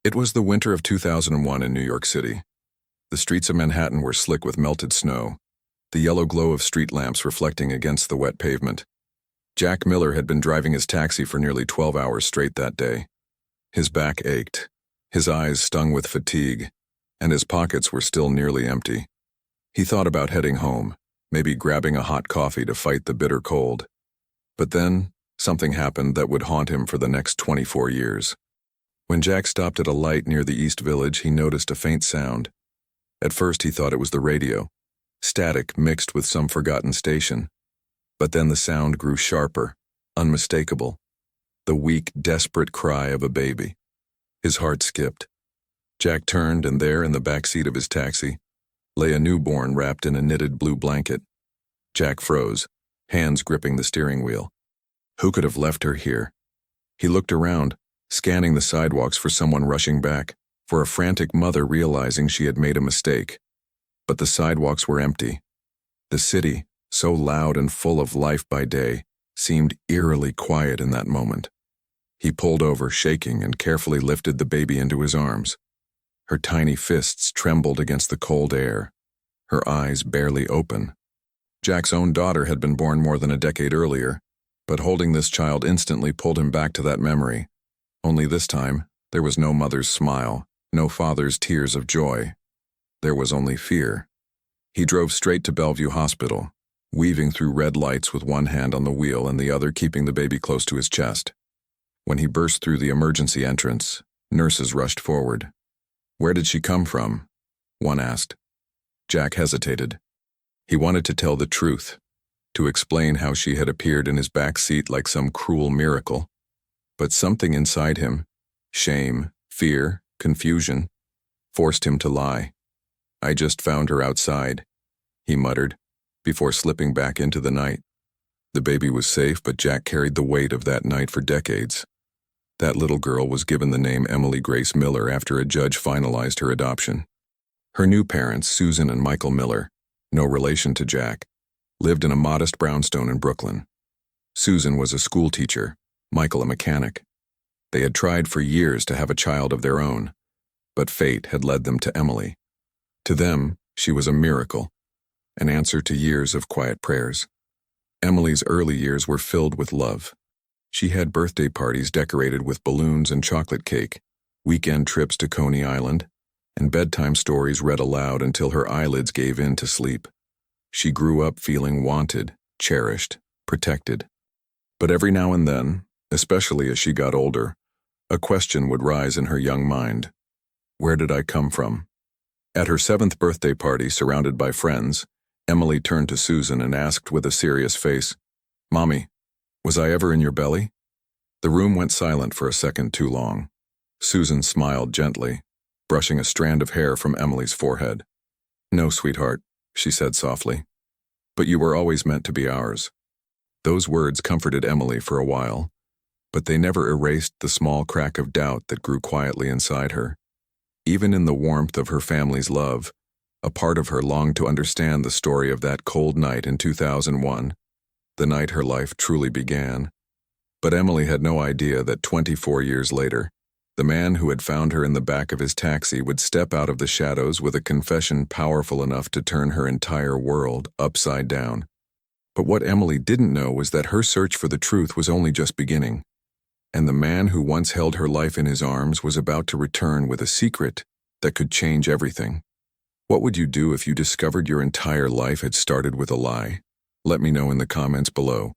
It was the winter of 2001 in New York City. The streets of Manhattan were slick with melted snow, the yellow glow of street lamps reflecting against the wet pavement. Jack Miller had been driving his taxi for nearly 12 hours straight that day. His back ached, his eyes stung with fatigue, and his pockets were still nearly empty. He thought about heading home, maybe grabbing a hot coffee to fight the bitter cold. But then, something happened that would haunt him for the next 24 years. When Jack stopped at a light near the East Village, he noticed a faint sound. At first he thought it was the radio, static mixed with some forgotten station. But then the sound grew sharper, unmistakable, the weak, desperate cry of a baby. His heart skipped. Jack turned, and there in the back seat of his taxi lay a newborn wrapped in a knitted blue blanket. Jack froze, hands gripping the steering wheel. Who could have left her here? He looked around, scanning the sidewalks for someone rushing back, for a frantic mother realizing she had made a mistake. But the sidewalks were empty. The city, so loud and full of life by day, seemed eerily quiet in that moment. He pulled over, shaking, and carefully lifted the baby into his arms. Her tiny fists trembled against the cold air, her eyes barely open. Jack's own daughter had been born more than a decade earlier, but holding this child instantly pulled him back to that memory. Only this time, there was no mother's smile, no father's tears of joy. There was only fear. He drove straight to Bellevue Hospital, weaving through red lights with one hand on the wheel and the other keeping the baby close to his chest. When he burst through the emergency entrance, nurses rushed forward. "Where did she come from?" one asked. Jack hesitated. He wanted to tell the truth, to explain how she had appeared in his back seat like some cruel miracle. But something inside him, shame, fear, confusion, forced him to lie. "I just found her outside," he muttered, before slipping back into the night. The baby was safe, but Jack carried the weight of that night for decades. That little girl was given the name Emily Grace Miller after a judge finalized her adoption. Her new parents, Susan and Michael Miller, no relation to Jack, lived in a modest brownstone in Brooklyn. Susan was a school teacher, Michael a mechanic. They had tried for years to have a child of their own, but fate had led them to Emily. To them, she was a miracle, an answer to years of quiet prayers. Emily's early years were filled with love. She had birthday parties decorated with balloons and chocolate cake, weekend trips to Coney Island, and bedtime stories read aloud until her eyelids gave in to sleep. She grew up feeling wanted, cherished, protected. But every now and then, especially as she got older, a question would rise in her young mind. Where did I come from? At her 7th birthday party, surrounded by friends, Emily turned to Susan and asked with a serious face, "Mommy, was I ever in your belly?" The room went silent for a second too long. Susan smiled gently, brushing a strand of hair from Emily's forehead. "No, sweetheart," she said softly, "but you were always meant to be ours." Those words comforted Emily for a while, but they never erased the small crack of doubt that grew quietly inside her. Even in the warmth of her family's love, a part of her longed to understand the story of that cold night in 2001, the night her life truly began. But Emily had no idea that 24 years later, the man who had found her in the back of his taxi would step out of the shadows with a confession powerful enough to turn her entire world upside down. But what Emily didn't know was that her search for the truth was only just beginning, and the man who once held her life in his arms was about to return with a secret that could change everything. What would you do if you discovered your entire life had started with a lie? Let me know in the comments below.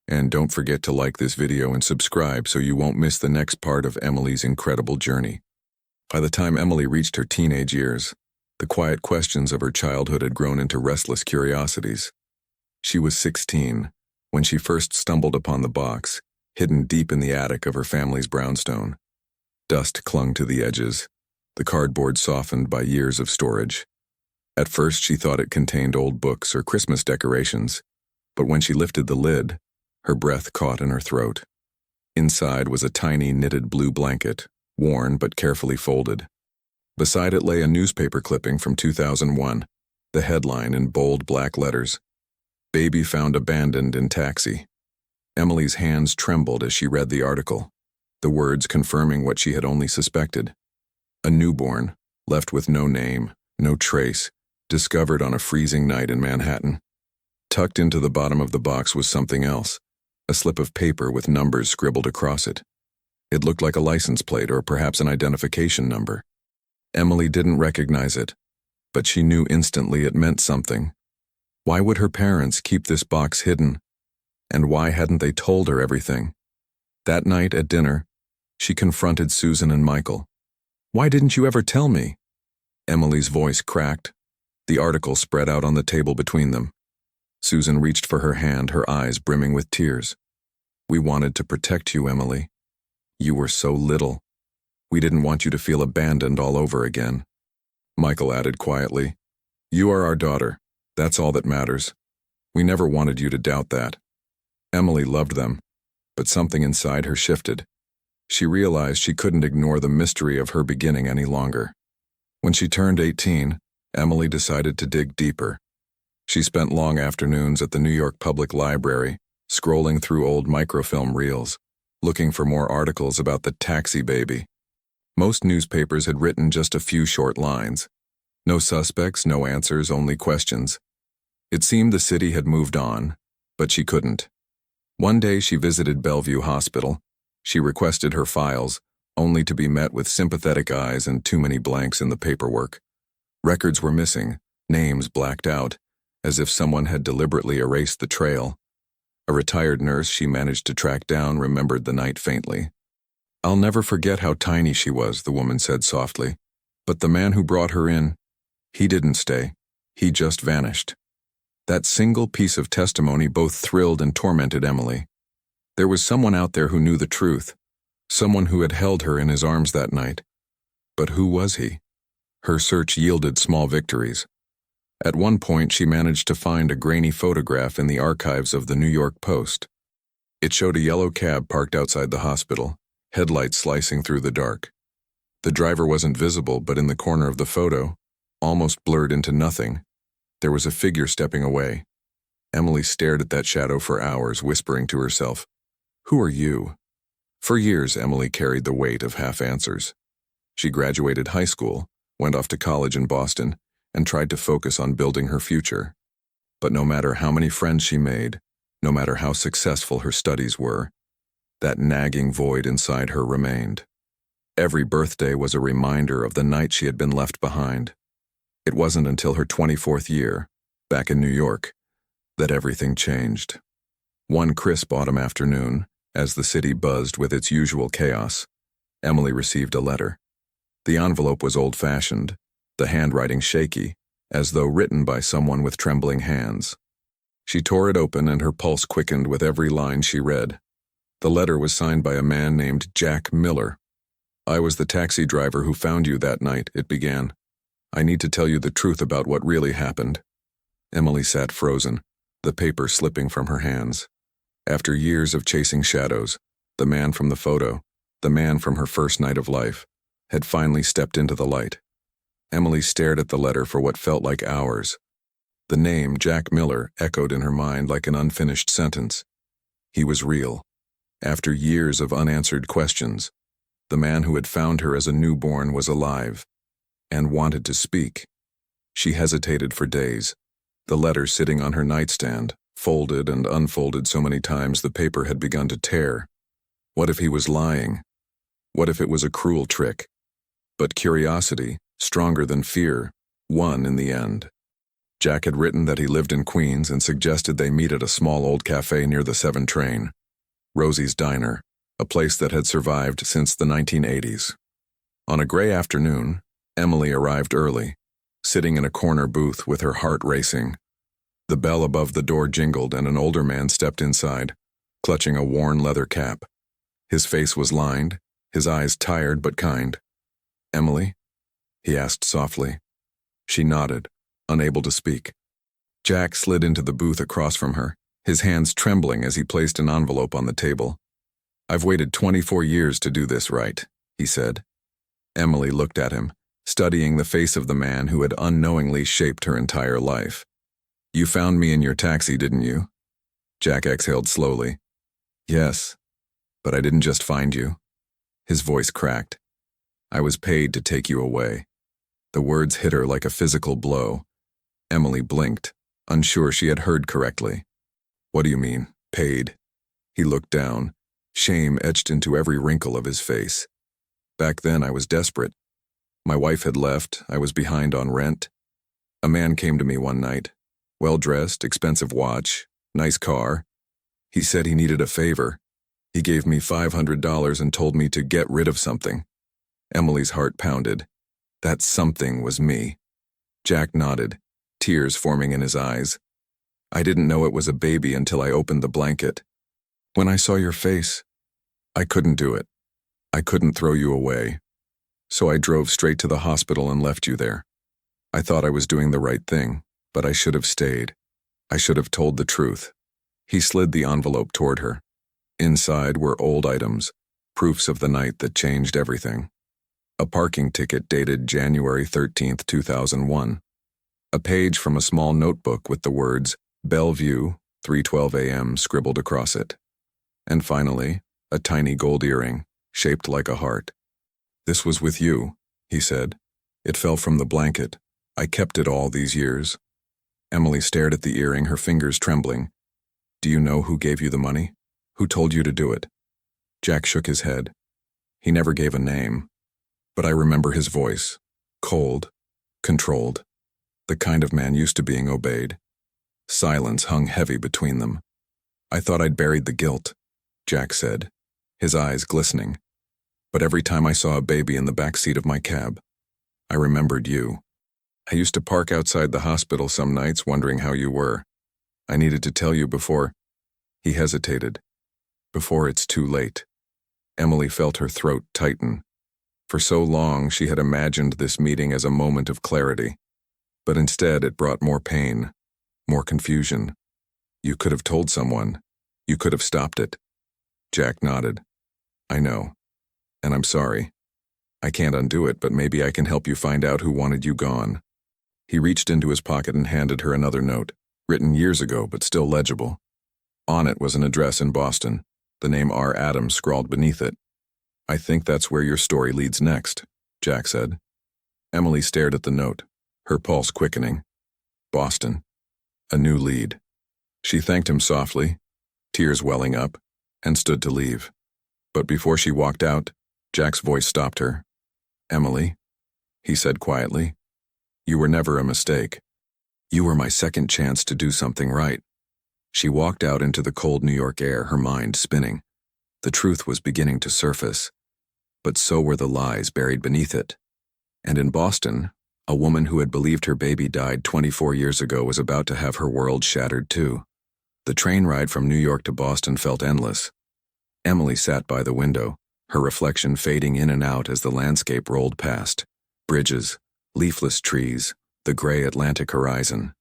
And don't forget to like this video and subscribe so you won't miss the next part of Emily's incredible journey. By the time Emily reached her teenage years, the quiet questions of her childhood had grown into restless curiosities. She was 16 when she first stumbled upon the box, hidden deep in the attic of her family's brownstone. Dust clung to the edges, the cardboard softened by years of storage. At first she thought it contained old books or Christmas decorations, but when she lifted the lid, her breath caught in her throat. Inside was a tiny knitted blue blanket, worn but carefully folded. Beside it lay a newspaper clipping from 2001, the headline in bold black letters, "Baby found abandoned in taxi." Emily's hands trembled as she read the article, the words confirming what she had only suspected. A newborn, left with no name, no trace, discovered on a freezing night in Manhattan. Tucked into the bottom of the box was something else, a slip of paper with numbers scribbled across it. It looked like a license plate or perhaps an identification number. Emily didn't recognize it, but she knew instantly it meant something. Why would her parents keep this box hidden? And why hadn't they told her everything? That night at dinner, she confronted Susan and Michael. "Why didn't you ever tell me?" Emily's voice cracked. The article spread out on the table between them. Susan reached for her hand, her eyes brimming with tears. "We wanted to protect you, Emily. You were so little. We didn't want you to feel abandoned all over again." Michael added quietly, "You are our daughter. That's all that matters. We never wanted you to doubt that." Emily loved them, but something inside her shifted. She realized she couldn't ignore the mystery of her beginning any longer. When she turned 18, Emily decided to dig deeper. She spent long afternoons at the New York Public Library, scrolling through old microfilm reels, looking for more articles about the taxi baby. Most newspapers had written just a few short lines. No suspects, no answers, only questions. It seemed the city had moved on, but she couldn't. One day she visited Bellevue Hospital. She requested her files, only to be met with sympathetic eyes and too many blanks in the paperwork. Records were missing, names blacked out, as if someone had deliberately erased the trail. A retired nurse she managed to track down remembered the night faintly. "I'll never forget how tiny she was," the woman said softly. "But the man who brought her in, he didn't stay. He just vanished." That single piece of testimony both thrilled and tormented Emily. There was someone out there who knew the truth, someone who had held her in his arms that night. But who was he? Her search yielded small victories. At one point, she managed to find a grainy photograph in the archives of the New York Post. It showed a yellow cab parked outside the hospital, headlights slicing through the dark. The driver wasn't visible, but in the corner of the photo, almost blurred into nothing, there was a figure stepping away. Emily stared at that shadow for hours, whispering to herself, "Who are you?" For years, Emily carried the weight of half-answers. She graduated high school, went off to college in Boston, and tried to focus on building her future. But no matter how many friends she made, no matter how successful her studies were, that nagging void inside her remained. Every birthday was a reminder of the night she had been left behind. It wasn't until her 24th year, back in New York, that everything changed. One crisp autumn afternoon, as the city buzzed with its usual chaos, Emily received a letter. The envelope was old-fashioned, the handwriting shaky, as though written by someone with trembling hands. She tore it open and her pulse quickened with every line she read. The letter was signed by a man named Jack Miller. "I was the taxi driver who found you that night," it began. "I need to tell you the truth about what really happened." Emily sat frozen, the paper slipping from her hands. After years of chasing shadows, the man from the photo, the man from her first night of life, had finally stepped into the light. Emily stared at the letter for what felt like hours. The name, Jack Miller, echoed in her mind like an unfinished sentence. He was real. After years of unanswered questions, the man who had found her as a newborn was alive and wanted to speak. She hesitated for days, the letter sitting on her nightstand, folded and unfolded so many times the paper had begun to tear. What if he was lying? What if it was a cruel trick? But curiosity, stronger than fear, won in the end. Jack had written that he lived in Queens and suggested they meet at a small old cafe near the 7 train. Rosie's Diner, a place that had survived since the 1980s. On a gray afternoon, Emily arrived early, sitting in a corner booth with her heart racing. The bell above the door jingled and an older man stepped inside, clutching a worn leather cap. His face was lined, his eyes tired but kind. "Emily?" he asked softly. She nodded, unable to speak. Jack slid into the booth across from her, his hands trembling as he placed an envelope on the table. "I've waited 24 years to do this right," he said. Emily looked at him, studying the face of the man who had unknowingly shaped her entire life. "You found me in your taxi, didn't you?" Jack exhaled slowly. "Yes, but I didn't just find you." His voice cracked. I was paid to take you away. The words hit her like a physical blow. Emily blinked, unsure she had heard correctly. What do you mean, paid? He looked down, shame etched into every wrinkle of his face. Back then I was desperate. My wife had left, I was behind on rent. A man came to me one night, well-dressed, expensive watch, nice car. He said he needed a favor. He gave me $500 and told me to get rid of something. Emily's heart pounded. That something was me. Jack nodded, tears forming in his eyes. I didn't know it was a baby until I opened the blanket. When I saw your face, I couldn't do it. I couldn't throw you away. So I drove straight to the hospital and left you there. I thought I was doing the right thing, but I should have stayed. I should have told the truth. He slid the envelope toward her. Inside were old items, proofs of the night that changed everything. A parking ticket dated January 13th, 2001. A page from a small notebook with the words, Bellevue, 3:12 a.m. scribbled across it. And finally, a tiny gold earring, shaped like a heart. This was with you, he said. It fell from the blanket. I kept it all these years. Emily stared at the earring, her fingers trembling. Do you know who gave you the money? Who told you to do it? Jack shook his head. He never gave a name. But I remember his voice. Cold, controlled. The kind of man used to being obeyed. Silence hung heavy between them. I thought I'd buried the guilt, Jack said, his eyes glistening. But every time I saw a baby in the back seat of my cab, I remembered you. I used to park outside the hospital some nights wondering how you were. I needed to tell you before. He hesitated. Before it's too late. Emily felt her throat tighten. For so long she had imagined this meeting as a moment of clarity. But instead it brought more pain, more confusion. You could have told someone. You could have stopped it. Jack nodded. I know. And I'm sorry. I can't undo it, but maybe I can help you find out who wanted you gone. He reached into his pocket and handed her another note, written years ago but still legible. On it was an address in Boston, the name R. Adams scrawled beneath it. I think that's where your story leads next, Jack said. Emily stared at the note, her pulse quickening. Boston. A new lead. She thanked him softly, tears welling up, and stood to leave. But before she walked out, Jack's voice stopped her. Emily, he said quietly, you were never a mistake. You were my second chance to do something right. She walked out into the cold New York air, her mind spinning. The truth was beginning to surface, but so were the lies buried beneath it. And in Boston, a woman who had believed her baby died 24 years ago was about to have her world shattered too. The train ride from New York to Boston felt endless. Emily sat by the window, her reflection fading in and out as the landscape rolled past. Bridges, leafless trees, the gray Atlantic horizon.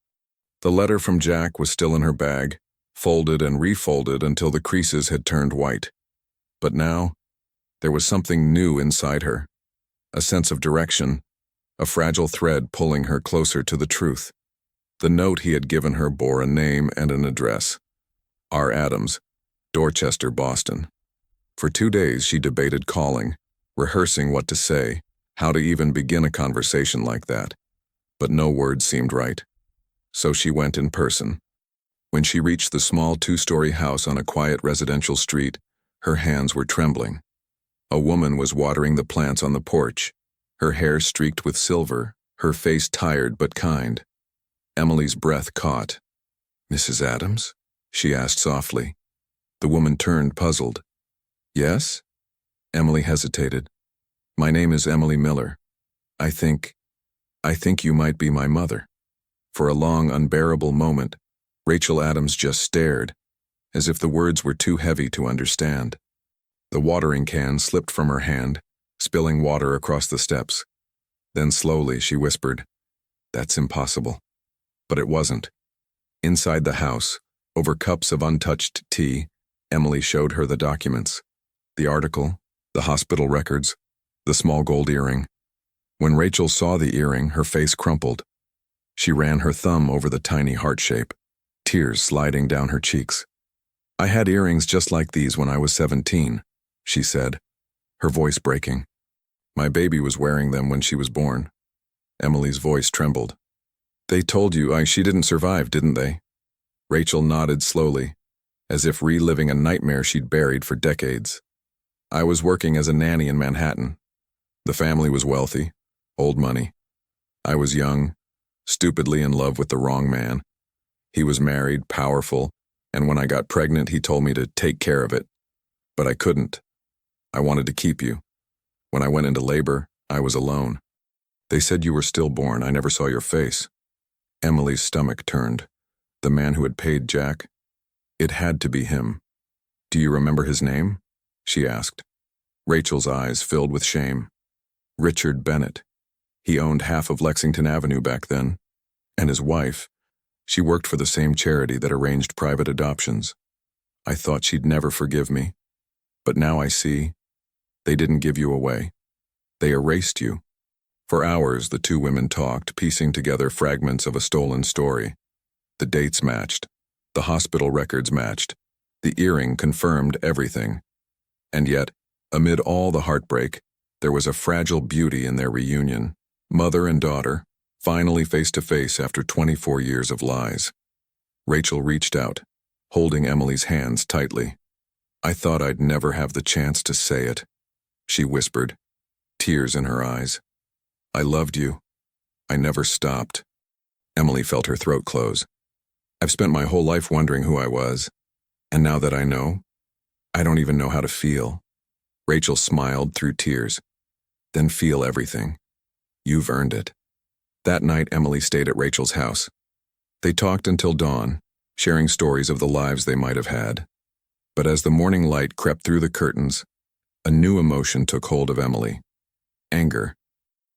The letter from Jack was still in her bag, folded and refolded until the creases had turned white. But now, there was something new inside her. A sense of direction, a fragile thread pulling her closer to the truth. The note he had given her bore a name and an address. R. Adams, Dorchester, Boston. For 2 days she debated calling, rehearsing what to say, how to even begin a conversation like that. But no words seemed right. So she went in person. When she reached the small 2-story house on a quiet residential street, her hands were trembling. A woman was watering the plants on the porch, her hair streaked with silver, her face tired but kind. Emily's breath caught. Mrs. Adams? She asked softly. The woman turned, puzzled. Yes? Emily hesitated. My name is Emily Miller. I think you might be my mother. For a long, unbearable moment, Rachel Adams just stared, as if the words were too heavy to understand. The watering can slipped from her hand, spilling water across the steps. Then slowly she whispered, That's impossible. But it wasn't. Inside the house, over cups of untouched tea, Emily showed her the documents. The article, the hospital records, the small gold earring. When Rachel saw the earring, her face crumpled. She ran her thumb over the tiny heart shape, tears sliding down her cheeks. I had earrings just like these when I was 17, she said, her voice breaking. My baby was wearing them when she was born. Emily's voice trembled. They told you she didn't survive, didn't they? Rachel nodded slowly, as if reliving a nightmare she'd buried for decades. I was working as a nanny in Manhattan. The family was wealthy, old money. I was young, stupidly in love with the wrong man. He was married, powerful, and when I got pregnant, he told me to take care of it. But I couldn't. I wanted to keep you. When I went into labor, I was alone. They said you were stillborn. I never saw your face. Emily's stomach turned. The man who had paid Jack? It had to be him. Do you remember his name? She asked. Rachel's eyes filled with shame. Richard Bennett. He owned half of Lexington Avenue back then. And his wife, she worked for the same charity that arranged private adoptions. I thought she'd never forgive me. But now I see. They didn't give you away. They erased you. For hours, the two women talked, piecing together fragments of a stolen story. The dates matched. The hospital records matched. The earring confirmed everything. And yet, amid all the heartbreak, there was a fragile beauty in their reunion. Mother and daughter, finally face to face after 24 years of lies. Rachel reached out, holding Emily's hands tightly. I thought I'd never have the chance to say it, she whispered, tears in her eyes. I loved you. I never stopped. Emily felt her throat close. I've spent my whole life wondering who I was, and now that I know, I don't even know how to feel. Rachel smiled through tears. Then feel everything. You've earned it. That night, Emily stayed at Rachel's house. They talked until dawn, sharing stories of the lives they might have had. But as the morning light crept through the curtains, a new emotion took hold of Emily. Anger.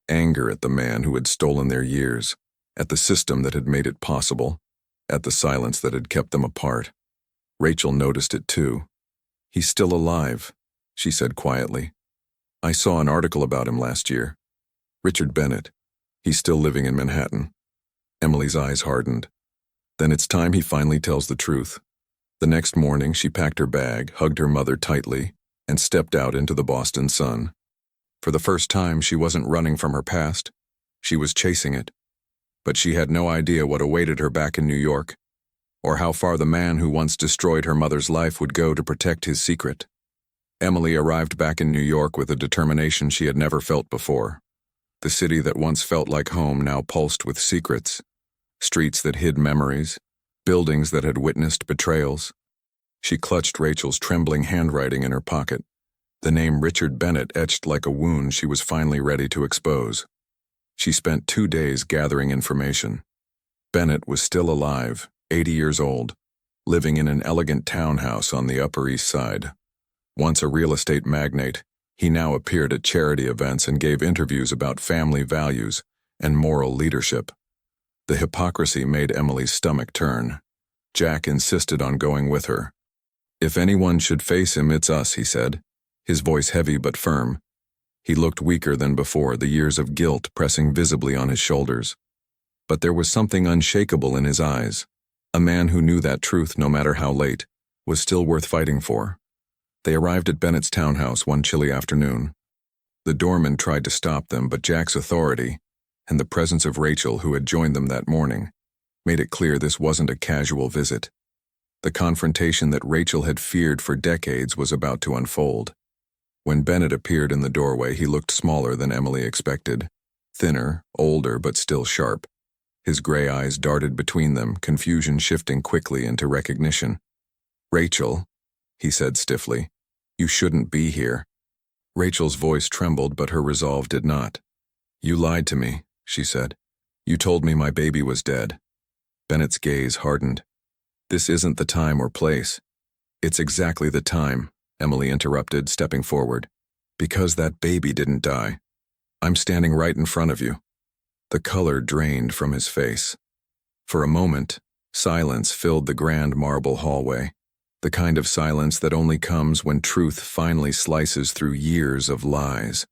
Anger at the man who had stolen their years, at the system that had made it possible, at the silence that had kept them apart. Rachel noticed it too. He's still alive, she said quietly. I saw an article about him last year. Richard Bennett. He's still living in Manhattan. Emily's eyes hardened. Then it's time he finally tells the truth. The next morning, she packed her bag, hugged her mother tightly, and stepped out into the Boston sun. For the first time, she wasn't running from her past. She was chasing it. But she had no idea what awaited her back in New York, or how far the man who once destroyed her mother's life would go to protect his secret. Emily arrived back in New York with a determination she had never felt before. The city that once felt like home now pulsed with secrets, streets that hid memories, buildings that had witnessed betrayals. She clutched Rachel's trembling handwriting in her pocket, the name Richard Bennett etched like a wound she was finally ready to expose. She spent 2 days gathering information. Bennett was still alive, 80 years old, living in an elegant townhouse on the Upper East Side. Once a real estate magnate, he now appeared at charity events and gave interviews about family values and moral leadership. The hypocrisy made Emily's stomach turn. Jack insisted on going with her. If anyone should face him, it's us, he said, his voice heavy but firm. He looked weaker than before, the years of guilt pressing visibly on his shoulders. But there was something unshakable in his eyes. A man who knew that truth, no matter how late, was still worth fighting for. They arrived at Bennett's townhouse one chilly afternoon. The doorman tried to stop them, but Jack's authority, and the presence of Rachel, who had joined them that morning, made it clear this wasn't a casual visit. The confrontation that Rachel had feared for decades was about to unfold. When Bennett appeared in the doorway, he looked smaller than Emily expected, thinner, older, but still sharp. His gray eyes darted between them, confusion shifting quickly into recognition. Rachel, he said stiffly, you shouldn't be here. Rachel's voice trembled, but her resolve did not. You lied to me, she said. You told me my baby was dead. Bennett's gaze hardened. This isn't the time or place. It's exactly the time, Emily interrupted, stepping forward. Because that baby didn't die. I'm standing right in front of you. The color drained from his face. For a moment, silence filled the grand marble hallway, the kind of silence that only comes when truth finally slices through years of lies.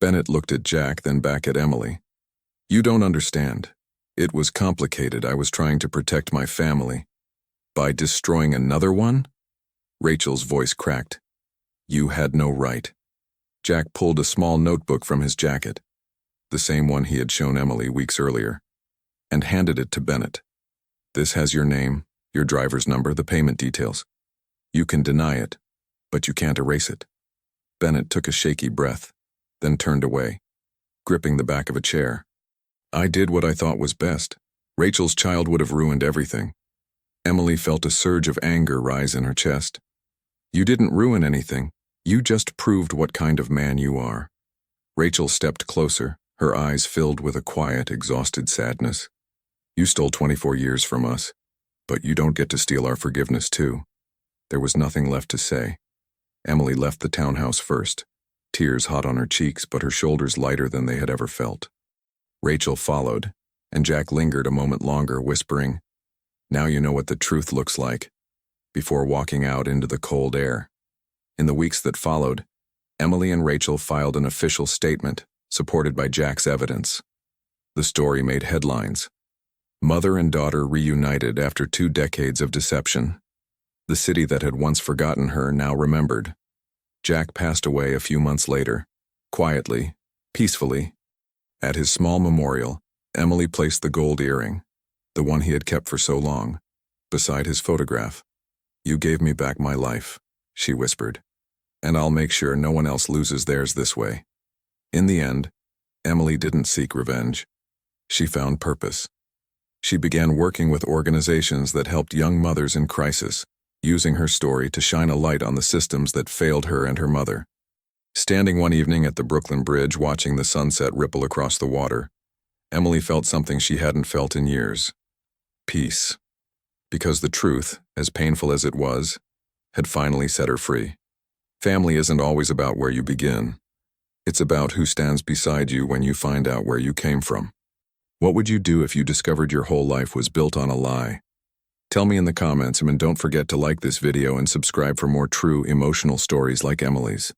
Bennett looked at Jack, then back at Emily. You don't understand. It was complicated. I was trying to protect my family. By destroying another one? Rachel's voice cracked. You had no right. Jack pulled a small notebook from his jacket, the same one he had shown Emily weeks earlier, and handed it to Bennett. This has your name, your driver's number, the payment details. You can deny it, but you can't erase it. Bennett took a shaky breath, then turned away, gripping the back of a chair. I did what I thought was best. Rachel's child would have ruined everything. Emily felt a surge of anger rise in her chest. You didn't ruin anything. You just proved what kind of man you are. Rachel stepped closer, her eyes filled with a quiet, exhausted sadness. You stole 24 years from us, but you don't get to steal our forgiveness too. There was nothing left to say. Emily left the townhouse first, tears hot on her cheeks but her shoulders lighter than they had ever felt. Rachel followed, and Jack lingered a moment longer, whispering, "Now you know what the truth looks like," before walking out into the cold air. In the weeks that followed, Emily and Rachel filed an official statement, supported by Jack's evidence. The story made headlines. Mother and daughter reunited after 2 decades of deception. The city that had once forgotten her now remembered. Jack passed away a few months later, quietly, peacefully. At his small memorial, Emily placed the gold earring, the one he had kept for so long, beside his photograph. "You gave me back my life," she whispered, "and I'll make sure no one else loses theirs this way." In the end, Emily didn't seek revenge. She found purpose. She began working with organizations that helped young mothers in crisis, using her story to shine a light on the systems that failed her and her mother. Standing one evening at the Brooklyn Bridge watching the sunset ripple across the water, Emily felt something she hadn't felt in years. Peace. Because the truth, as painful as it was, had finally set her free. Family isn't always about where you begin. It's about who stands beside you when you find out where you came from. What would you do if you discovered your whole life was built on a lie? Tell me in the comments, and don't forget to like this video and subscribe for more true, emotional stories like Emily's.